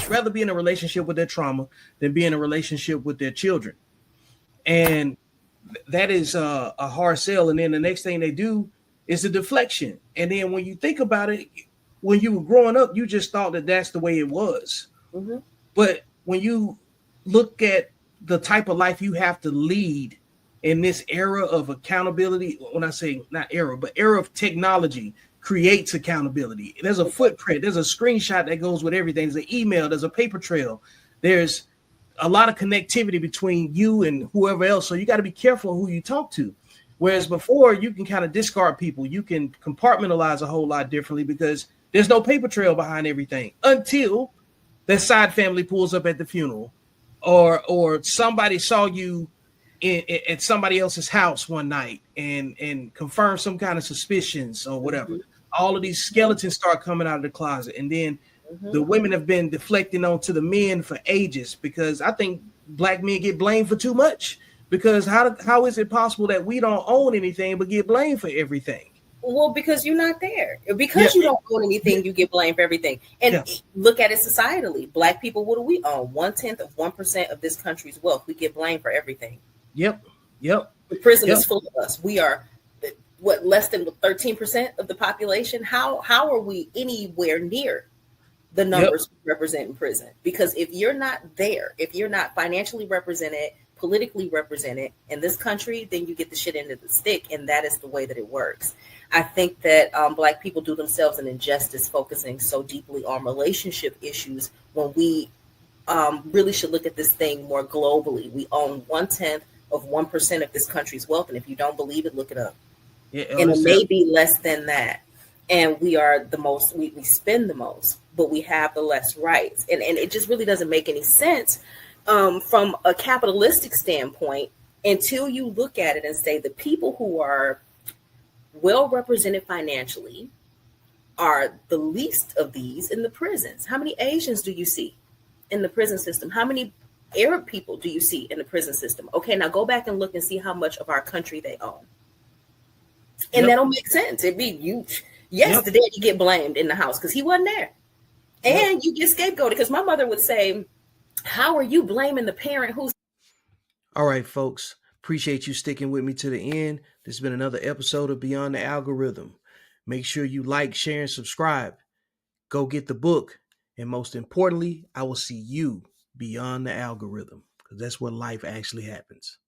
parents rather be in a relationship with their trauma than be in a relationship with their children. And that is a hard sell. And then the next thing they do is a deflection. And then when you think about it, when you were growing up, you just thought that that's the way it was. Mm-hmm. But when you look at the type of life you have to lead in this era of accountability, when I say not era, but era of technology creates accountability. There's a footprint, there's a screenshot that goes with everything. There's an email, there's a paper trail. There's a lot of connectivity between you and whoever else. So you got to be careful who you talk to. Whereas before, you can kind of discard people. You can compartmentalize a whole lot differently because there's no paper trail behind everything until that side family pulls up at the funeral, or somebody saw you at somebody else's house one night and confirm some kind of suspicions or whatever. All of these skeletons start coming out of the closet, and then the women have been deflecting onto the men for ages, because I think black men get blamed for too much. Because how is it possible that we don't own anything but get blamed for everything? Well, because you're not there. Because you don't own anything, you get blamed for everything. And look at it societally. Black people, what do we own? 0.1% of this country's wealth. We get blamed for everything. Yep. The prison is full of us. We are less than 13% of the population. How are we anywhere near the numbers we represent in prison? Because if you're not there, if you're not financially represented, politically represented in this country, then you get the shit into the stick, and that is the way that it works. I think that Black people do themselves an injustice focusing so deeply on relationship issues when we really should look at this thing more globally. We own 0.1% of this country's wealth, and if you don't believe it, look it up. And it may be less than that. And we are the most, we spend the most, but we have the less rights. And it just really doesn't make any sense from a capitalistic standpoint until you look at it and say the people who are well represented financially are the least of these in the prisons. How many Asians do you see in the prison system? How many Arab people do you see in the prison system? Okay, now go back and look and see how much of our country they own. And that'll make sense. It'd be you. Yes, the daddy get blamed in the house because he wasn't there. And you get scapegoated because my mother would say, how are you blaming the parent who's... All right, folks. Appreciate you sticking with me to the end. This has been another episode of Beyond the Algorithm. Make sure you like, share, and subscribe. Go get the book. And most importantly, I will see you beyond the algorithm, because that's where life actually happens.